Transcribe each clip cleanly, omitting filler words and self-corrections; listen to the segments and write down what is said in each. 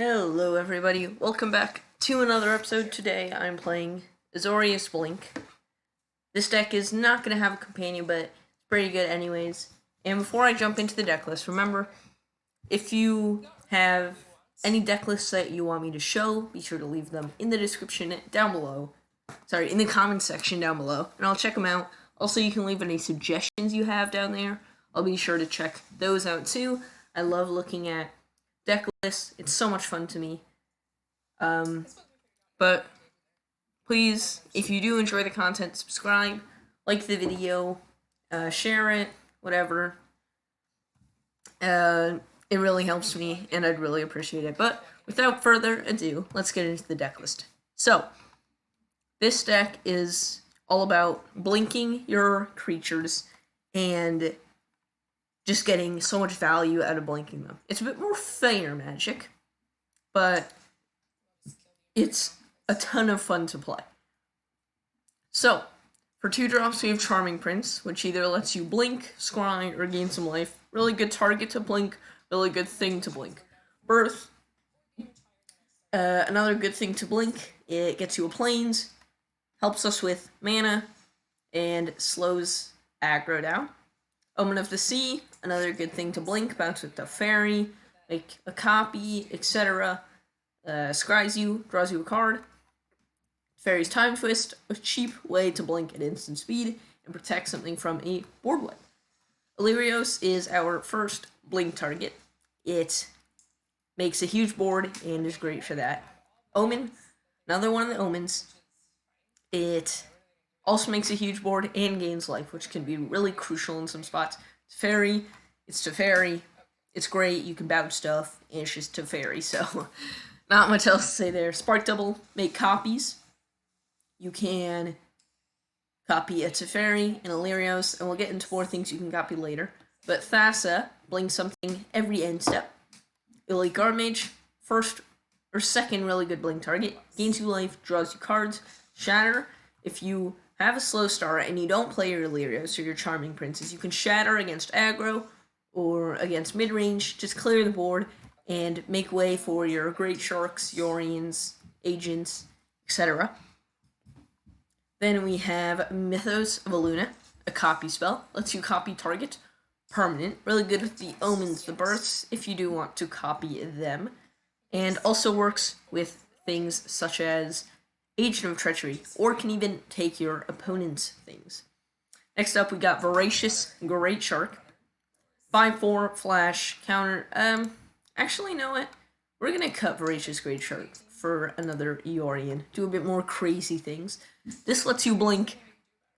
Hello everybody, welcome back to another episode. Today I'm playing Azorious Blink. This deck is not going to have a companion, but it's pretty good anyways. And before I jump into the deck list, remember, if you have any deck lists that you want me to show, be sure to leave them in the description down below. Sorry, in the comment section down below, and I'll check them out. Also, you can leave any suggestions you have down there. I'll be sure to check those out too. I love looking at deck lists. It's so much fun to me. But please, if you do enjoy the content, subscribe, like the video, share it, whatever. It really helps me, and I'd really appreciate it. But without further ado, let's get into the deck list. So, this deck is all about blinking your creatures and just getting so much value out of blinking them. It's a bit more fire magic, but it's a ton of fun to play. So, for 2 drops, we have Charming Prince, which either lets you blink, scry, or gain some life. Really good target to blink, really good thing to blink. Birth, another good thing to blink. It gets you a plains, helps us with mana, and slows aggro down. Omen of the Sea, another good thing to blink, bounce with the fairy, make a copy, etc. Scries you, draws you a card. Fairy's Time Twist, a cheap way to blink at instant speed and protect something from a board wipe. Azorious is our first blink target. It makes a huge board and is great for that. Omen, another one of the omens. It also makes a huge board and gains life, which can be really crucial in some spots. Teferi, it's Teferi. It's great, you can bounce stuff, and it's just Teferi, so not much else to say there. Spark Double, make copies. You can copy a Teferi and Azorious, and we'll get into more things you can copy later. But Thassa, blink something every end step. Elite Guard Mage, first or second really good blink target. Gains you life, draws you cards. Shatter, if you have a slow start and you don't play your Azorious or your Charming Princes, you can shatter against aggro or against mid-range, just clear the board and make way for your Great Sharks, Yorians, Agents, etc. Then we have Mythos of Aluna, a copy spell, lets you copy target, permanent, really good with the omens, the births, if you do want to copy them, and also works with things such as Agent of Treachery, or can even take your opponent's things. Next up, we got Voracious Great Shark. 5/4 flash counter. Actually, you know what? We're gonna cut Voracious Great Shark for another Yorian. Do a bit more crazy things. This lets you blink.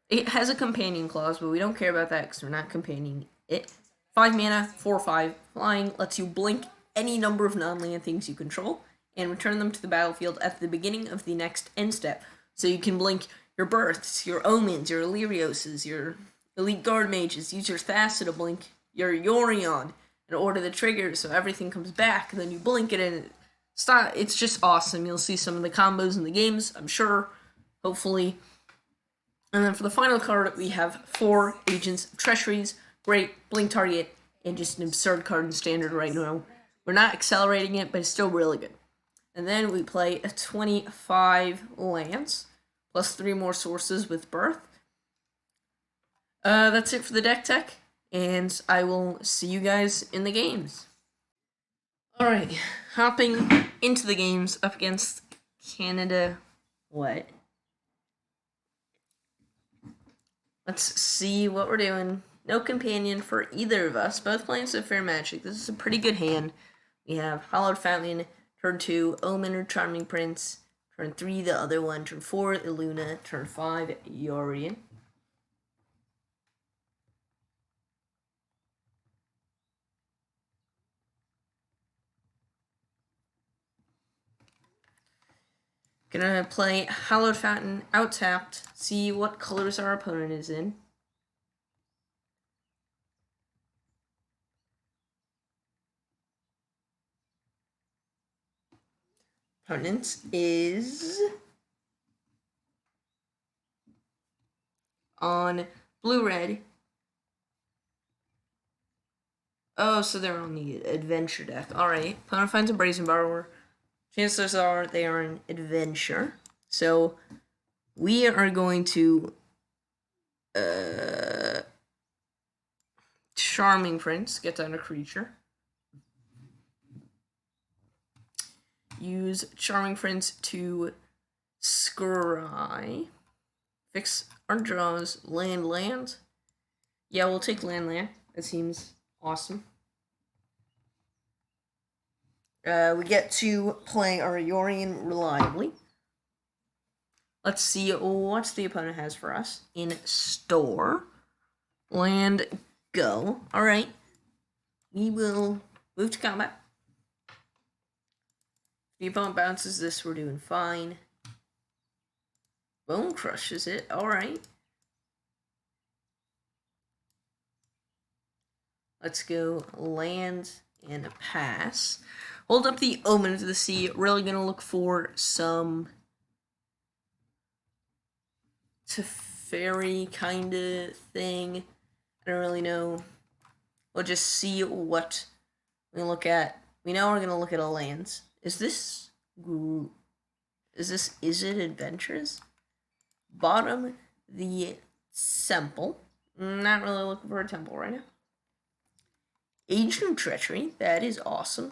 It has a companion clause, but we don't care about that because we're not companioning it. 5 mana, 4/5 flying, lets you blink any number of non-land things you control and return them to the battlefield at the beginning of the next end step. So you can blink your births, your omens, your Azorioses, your elite guard mages, use your Thassa to blink your Yorion and order the trigger so everything comes back, and then you blink it and it's just awesome. You'll see some of the combos in the games, I'm sure, hopefully. And then for the final card, we have 4 Agents of Treacheries. Great blink target and just an absurd card in Standard right now. We're not accelerating it, but it's still really good. And then we play a 25 lands, plus 3 more sources with Birth. That's it for the deck tech, and I will see you guys in the games. Alright, hopping into the games up against Canada. What? Let's see what we're doing. No companion for either of us, both playing some fair magic. This is a pretty good hand. We have Hallowed Fountain, turn 2, Omen or Charming Prince, turn 3, the other one, turn 4, Illuna, turn 5, Yorian. Gonna play Hallowed Fountain, out tapped, see what colors our opponent is in. Opponent is on blue-red. Oh, so they're on the adventure deck. Alright. Opponent finds a Brazen Borrower. chances are they are an adventure. So we are going to Charming Prince, get down a creature. Use Charming Prince to scry. Fix our draws. Land. Yeah, we'll take land. That seems awesome. We get to play our Yorion reliably. Let's see what the opponent has for us in store. Land, go. Alright. We will move to combat. If the opponent bounces this, we're doing fine. Bone crushes it. Alright. Let's go land and pass. Hold up the Omen of the Sea. Really gonna look for some Teferi kind of thing. I don't really know. We'll just see what we look at. We know we're gonna look at a lands. Is it adventures? Bottom the temple. Not really looking for a temple right now. Age of Treachery. That is awesome.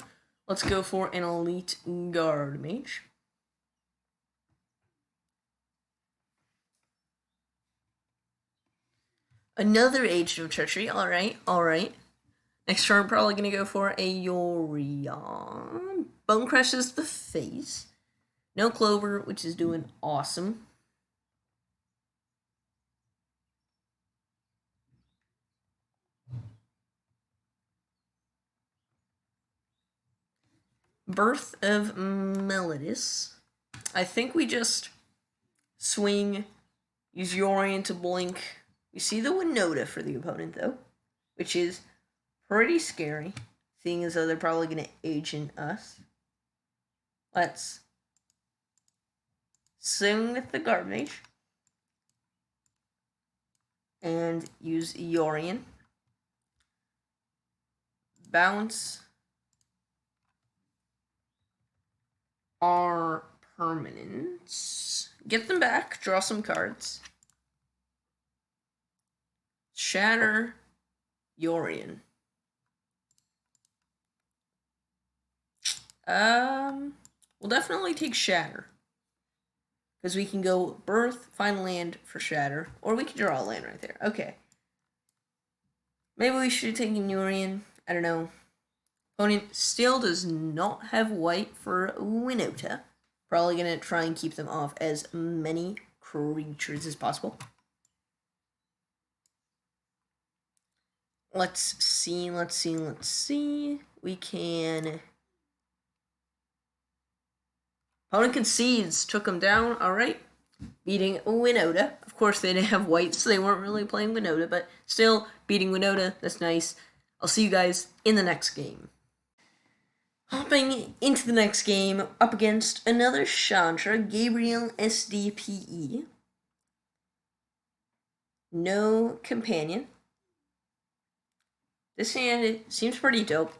Let's go for an elite guard mage. Another Age of Treachery. Alright. Next turn, probably going to go for a Yorion. Bone crushes the face. No Clover, which is doing awesome. Birth of Melodis. I think we just swing, use Yorion to blink. We see the Winota for the opponent, though, which is pretty scary, seeing as though they're probably going to agent us. Let's swing with the guard mage and use Yorion. Bounce our permanents. Get them back, draw some cards. Shatter Yorion. We'll definitely take Shatter. Because we can go Birth, find land for Shatter, or we can draw a land right there. Okay. Maybe we should have taken Yorion. I don't know. Opponent still does not have white for Winota. Probably going to try and keep them off as many creatures as possible. Let's see. We can... Opponent concedes. Took him down. Alright. Beating Winota. Of course, they didn't have white, so they weren't really playing Winota, but still, beating Winota. That's nice. I'll see you guys in the next game. Hopping into the next game, up against another Chandra, Gabriel SDPE. No companion. This hand seems pretty dope.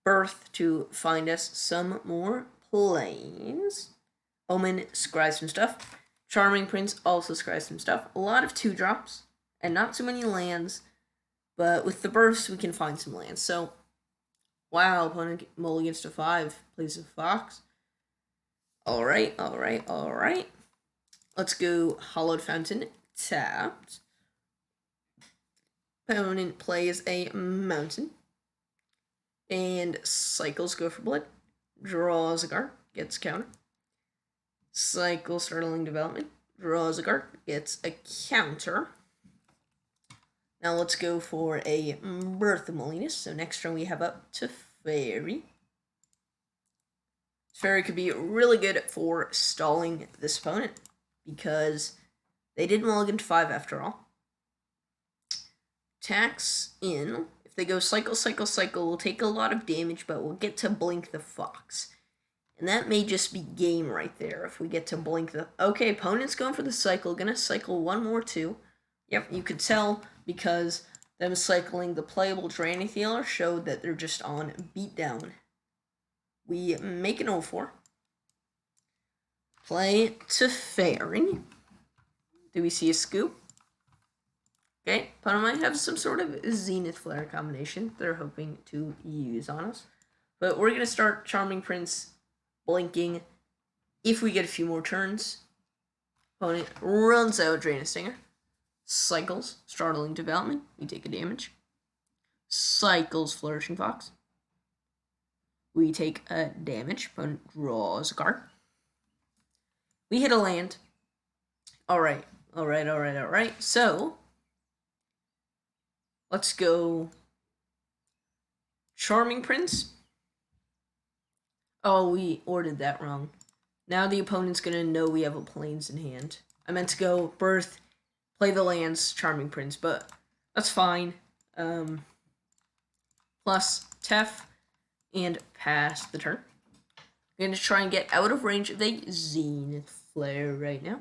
Birth to find us some more planes. Omen scries some stuff. Charming Prince also scries some stuff. A lot of 2-drops, and not too many lands, but with the bursts we can find some lands. So, wow, opponent mulligans to 5, plays a fox. Alright. Let's go Hollowed Fountain, tapped. Opponent plays a mountain. And cycles go for blood. Draws a card, gets counter. Cycle startling development. Draws a card, gets a counter. Now let's go for a Birth of Molinas. So next turn we have up Teferi. Teferi could be really good for stalling this opponent because they did mulligan to 5 after all. Tax in. If they go cycle, we'll take a lot of damage, but we'll get to blink the fox. And that may just be game right there if we get to blink the... Okay, opponent's going for the cycle. Gonna cycle one more too. Yep, you could tell because them cycling the playable Drainith Healer showed that they're just on beatdown. We make an 0-4. play Teferi. Do we see a scoop? Okay, opponent might have some sort of Zenith Flare combination they're hoping to use on us. But we're going to start Charming Prince blinking. If we get a few more turns, opponent runs out Drain Stinger. Cycles Startling Development. We take a damage. Cycles Flourishing Fox. We take a damage. Opponent draws a card. We hit a land. Alright. So, let's go Charming Prince. Oh, we ordered that wrong. Now the opponent's going to know we have a Plains in hand. I meant to go Birth, play the lands, Charming Prince, but that's fine. Plus Tef, and pass the turn. I'm going to try and get out of range of a Zenith Flare right now.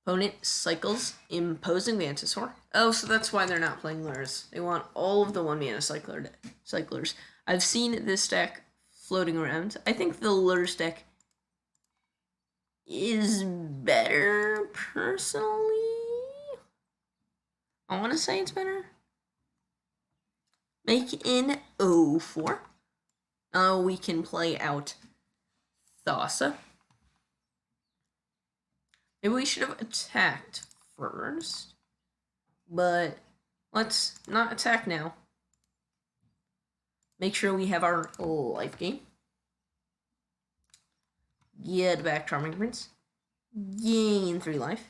Opponent cycles Imposing Mantisaur. Oh, so that's why they're not playing Lures. They want all of the 1-mana cyclers. I've seen this deck floating around. I think the Lures deck is better, personally. I want to say it's better. Make in 04. We can play out Thassa. Maybe we should have attacked first. But let's not attack now. Make sure we have our life gain. Get back Charming Prince. Gain 3 life.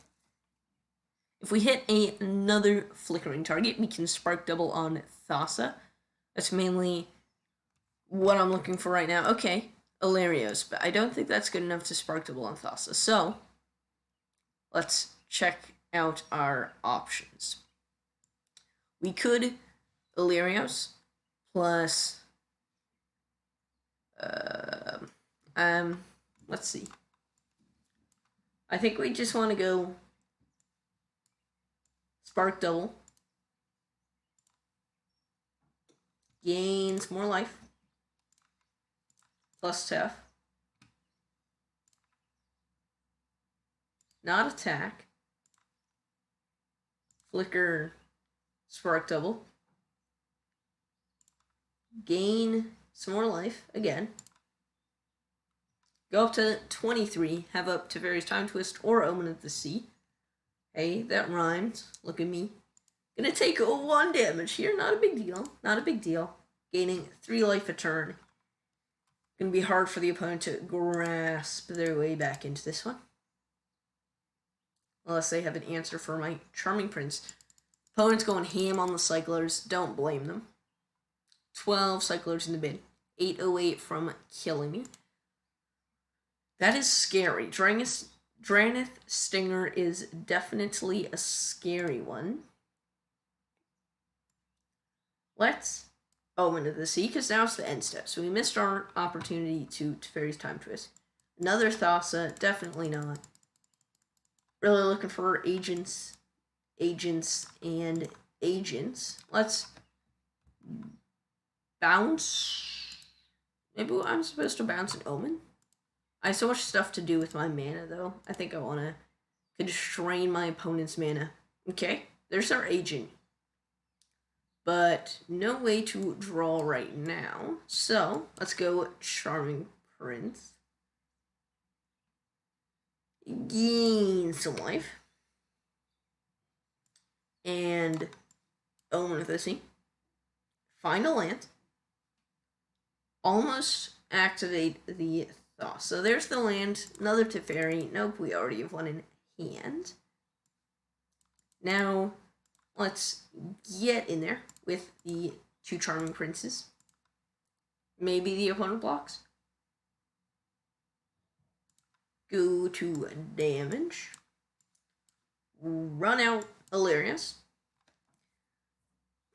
If we hit another flickering target, we can Spark Double on Thassa. That's mainly what I'm looking for right now. Okay, Azorious, but I don't think that's good enough to Spark Double on Thassa. So, let's check out our options. We could Azorious plus let's see. I think we just want to go Spark Double. Gains more life. Plus Tef. Not attack. Flicker Spark Double. Gain some more life again. Go up to 23. Have up to various Time Twist or Omen of the Sea. Hey, that rhymed. Look at me. Gonna take 1 damage here. Not a big deal. Not a big deal. Gaining 3 life a turn. Gonna be hard for the opponent to grasp their way back into this one. Unless they have an answer for my Charming Prince. Opponent's going ham on the cyclers. Don't blame them. 12 cyclers in the bin. 808 from killing me. That is scary. Draenith Stinger is definitely a scary one. Let's Omen of the Sea, because now it's the end step. So we missed our opportunity to Teferi's Time Twist. Another Thassa, definitely not. Really looking for agents. Let's bounce. Maybe I'm supposed to bounce an Omen. I have so much stuff to do with my mana, though. I think I want to constrain my opponent's mana. Okay, there's our agent. But no way to draw right now. So, let's go Charming Prince. Gain some life. And Omen of the Sea. Find a land. Almost activate the Thassa. So there's the land. Another Teferi. Nope, we already have one in hand. Now, let's get in there with the 2 Charming Princes. Maybe the opponent blocks. Go to damage. Run out Azorious.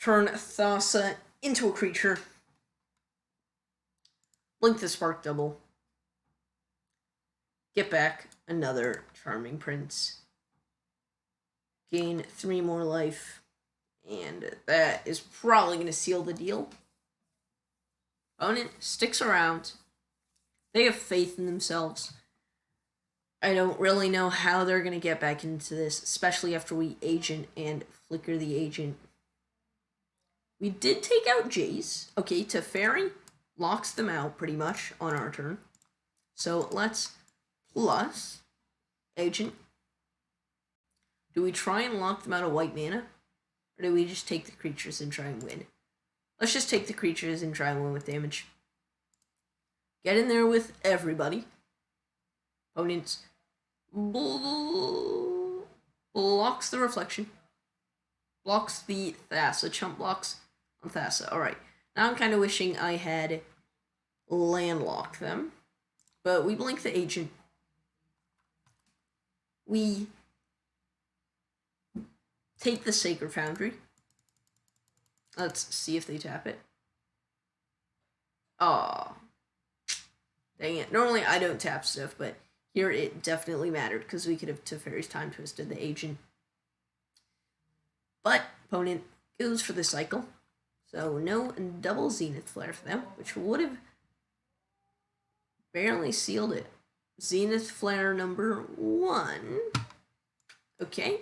Turn Thassa into a creature. Blink the Spark Double. Get back another Charming Prince. Gain 3 more life. And that is probably going to seal the deal. Opponent sticks around. They have faith in themselves. I don't really know how they're going to get back into this, especially after we agent and flicker the agent. We did take out Jace. Okay, Teferi locks them out pretty much on our turn. So let's plus agent. Do we try and lock them out of white mana? Or do we just take the creatures and try and win? Let's just take the creatures and try and win with damage. Get in there with everybody. Opponents blocks the reflection. Blocks the Thassa. Chump blocks on Thassa. Alright. Now I'm kind of wishing I had landlocked them. But we blink the agent. We take the Sacred Foundry. Let's see if they tap it. Aw. Dang it. Normally I don't tap stuff, but here it definitely mattered because we could have Teferi's Time Twisted the agent. But opponent goes for the cycle. So no double Zenith Flare for them, which would have barely sealed it. Zenith Flare number 1. Okay.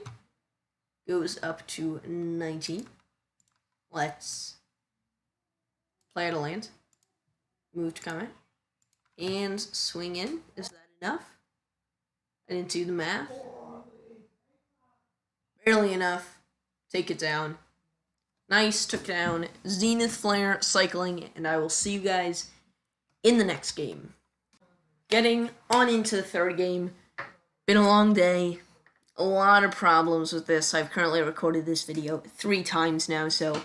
Goes up to 19. Let's play out a land. Move to comment. And swing in. Is that enough? I didn't do the math. Barely enough. Take it down. Nice, took down Zenith Flare, cycling, and I will see you guys in the next game. Getting on into the third game. Been a long day. A lot of problems with this. I've currently recorded this video 3 times now, so I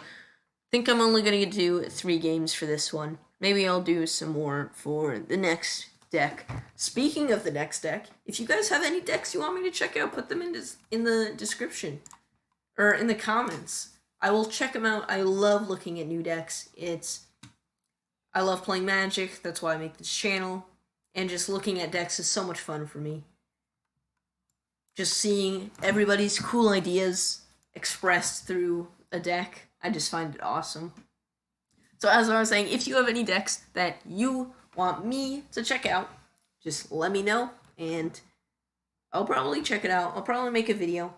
think I'm only going to do 3 games for this one. Maybe I'll do some more for the next deck. Speaking of the next deck, if you guys have any decks you want me to check out, put them in the description or in the comments. I will check them out. I love looking at new decks. I love playing Magic. That's why I make this channel. And just looking at decks is so much fun for me. Just seeing everybody's cool ideas expressed through a deck. I just find it awesome. So as I was saying, if you have any decks that you want me to check out, just let me know and I'll probably check it out. I'll probably make a video.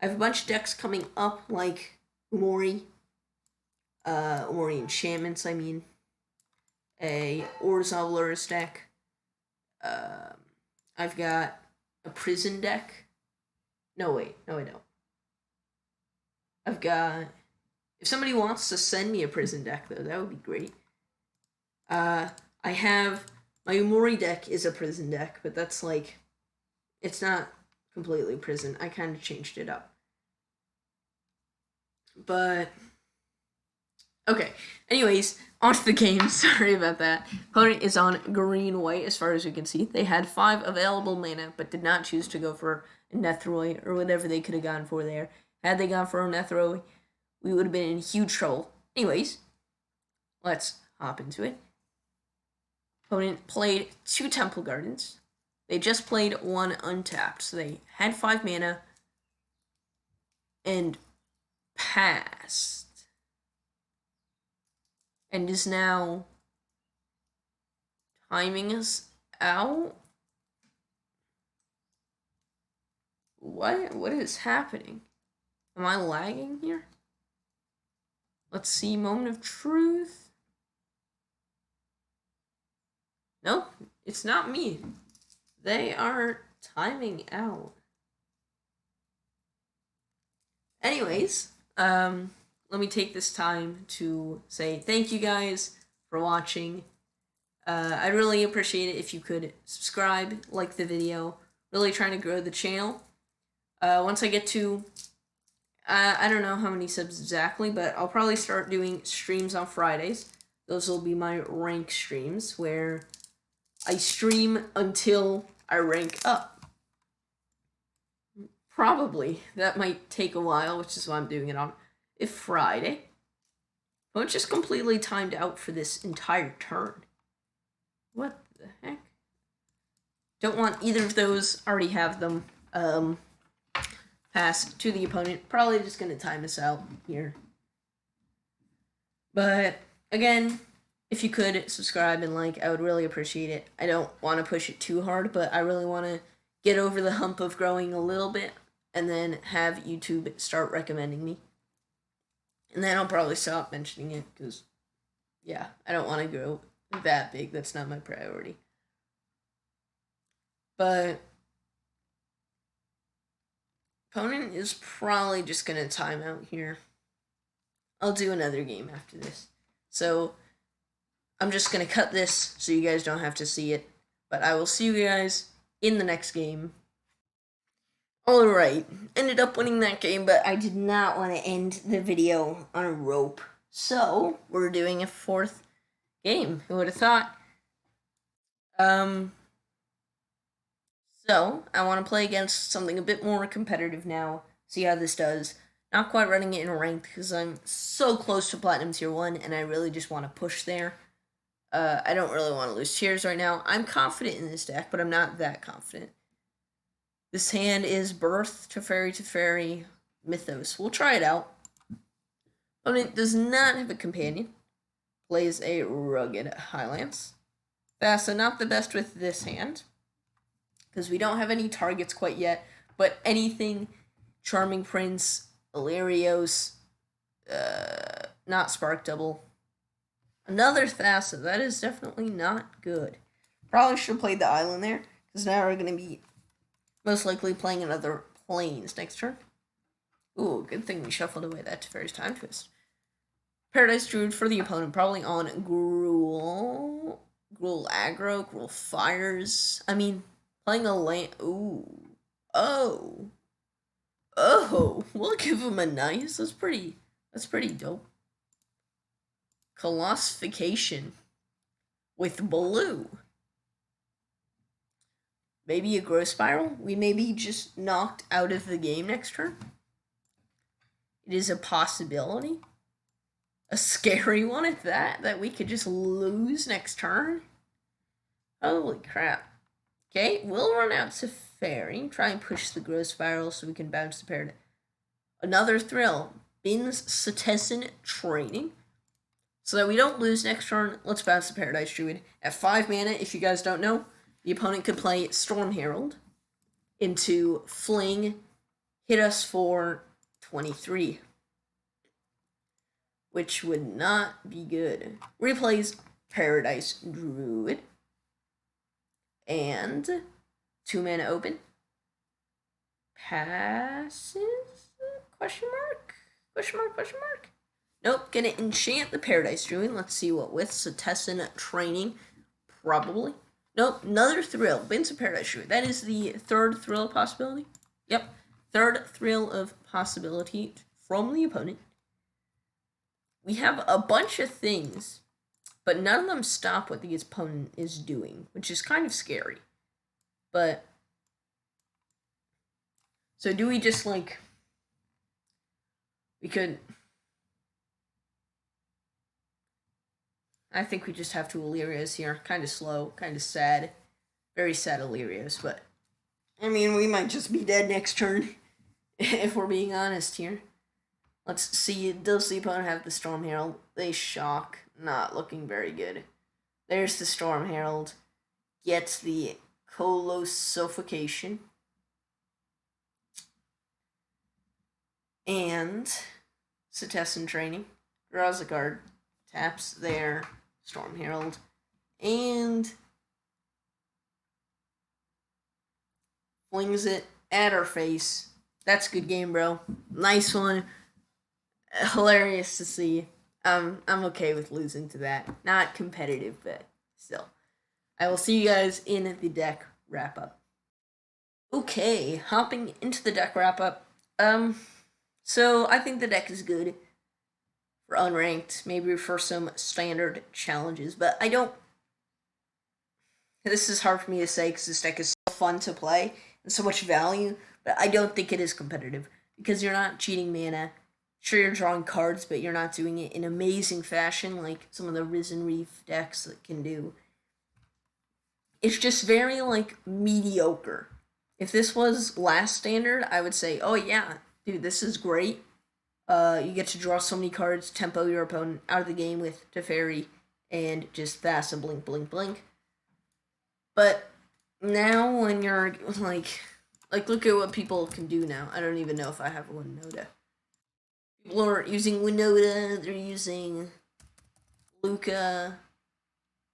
I have a bunch of decks coming up like Umori Enchantments, a Orzhov deck. I've got a Prison deck. No, I don't. I've got... If somebody wants to send me a Prison deck, though, that would be great. I have... My Umori deck is a Prison deck, but that's like... It's not completely Prison. I kind of changed it up. But... Okay. Anyways, on to the game. Sorry about that. Opponent is on green-white, as far as we can see. They had 5 available mana, but did not choose to go for a Nethroi, or whatever they could have gone for there. Had they gone for a Nethroi, we would have been in huge trouble. Anyways, let's hop into it. Opponent played 2 Temple Gardens. They just played 1 untapped, so they had 5 mana and passed. And is now timing us out. What is happening? Am I lagging here? Let's see, moment of truth. No, it's not me. They are timing out. Anyways, let me take this time to say thank you guys for watching. I'd really appreciate it if you could subscribe, like the video. Really trying to grow the channel. Once I get to, I don't know how many subs exactly, but I'll probably start doing streams on Fridays. Those will be my rank streams, where I stream until I rank up. Probably. That might take a while, which is why I'm doing it on a Friday. But it's just completely timed out for this entire turn. What the heck? Don't want either of those. Already have them. Pass to the opponent. Probably just going to time us out here. But, again, if you could subscribe and like, I would really appreciate it. I don't want to push it too hard, but I really want to get over the hump of growing a little bit, and then have YouTube start recommending me. And then I'll probably stop mentioning it because, yeah, I don't want to grow that big. That's not my priority. But opponent is probably just going to time out here. I'll do another game after this. So I'm just going to cut this so you guys don't have to see it. But I will see you guys in the next game. Alright, ended up winning that game, but I did not want to end the video on a rope. So, we're doing a fourth game. Who would have thought? So, I want to play against something a bit more competitive now. See how this does. Not quite running it in ranked because I'm so close to Platinum Tier 1 and I really just want to push there. I don't really want to lose tiers right now. I'm confident in this deck, but I'm not that confident. This hand is Birth, Teferi, Mythos. We'll try it out. Opponent does not have a companion. Plays a Rugged Highlands. Thassa, not the best with this hand, because we don't have any targets quite yet, but anything Charming Prince, Azorious, not Spark Double. Another Thassa, that is definitely not good. Probably should have played the island there, because now we're going to be most likely playing another Plains next turn. Ooh, good thing we shuffled away that Teferi's Time Twist. Paradise Druid for the opponent, probably on Gruul. Gruul aggro, Gruul fires. I mean, playing a land. Ooh. Oh. We'll give him a nice. That's pretty dope. Colossification with blue. Maybe a Growth Spiral. We may be just knocked out of the game next turn. It is a possibility. A scary one at that we could just lose next turn. Holy crap. Okay, we'll run out Teferi. Try and push the Growth Spiral so we can bounce the Paradise. Another Thrill. Bin's Citizen Training. So that we don't lose next turn, let's bounce the Paradise Druid. At 5 mana, if you guys don't know, the opponent could play Storm Herald into Fling, hit us for 23. Which would not be good. Replays Paradise Druid. And 2 mana open. Passes? Question mark? Question mark? Question mark? Nope, gonna enchant the Paradise Druid. Let's see what with. Citizen Training. Probably. Nope, another Thrill. Bin's of Paradise Druid. That is the third Thrill possibility. Yep, third Thrill of possibility from the opponent. We have a bunch of things, but none of them stop what the opponent is doing, which is kind of scary. But, so do we just, like, we could, I think we just have to Azorious here. Kind of slow, kind of sad. Very sad Azorious, but, I mean, we might just be dead next turn, if we're being honest here. Let's see, does the opponent have the Storm Herald? They shock. Not looking very good. There's the Storm Herald. Gets the Colossification. And Citizen Training. Draws a card. Taps their Storm Herald. And flings it at our face. That's a good game, bro. Nice one. Hilarious to see. I'm okay with losing to that. Not competitive, but still. I will see you guys in the deck wrap-up. Okay, hopping into the deck wrap-up. So I think the deck is good for unranked, maybe for some standard challenges, but I don't... This is hard for me to say because this deck is so fun to play and so much value, but I don't think it is competitive because you're not cheating mana. Sure, you're drawing cards, but you're not doing it in amazing fashion like some of the Risen Reef decks that can do. It's just very, like, mediocre. If this was last standard, I would say, oh yeah, dude, this is great. You get to draw so many cards, tempo your opponent out of the game with Teferi, and just Thassa, blink, blink, blink. But now when you're like look at what people can do now. I don't even know if I have a Winota. People are using Winota, they're using Luca,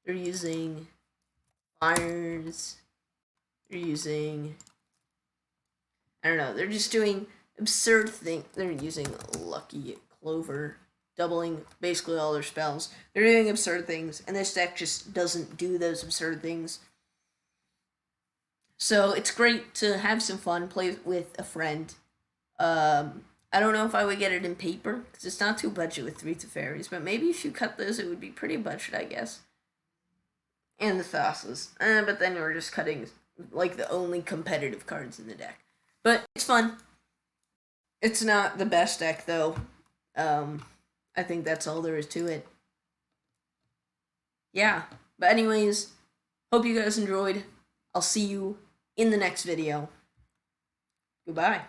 they're using Fires, they're using, I don't know, they're just doing absurd things. They're using Lucky Clover, doubling basically all their spells. They're doing absurd things, and this deck just doesn't do those absurd things. So it's great to have some fun, play with a friend. I don't know if I would get it in paper because it's not too budget with Three Teferis, but maybe if you cut those, it would be pretty budget, I guess. And the Thassa's, but then you're just cutting like the only competitive cards in the deck. But it's fun. It's not the best deck though. I think that's all there is to it. Yeah. But anyways, hope you guys enjoyed. I'll see you in the next video. Goodbye.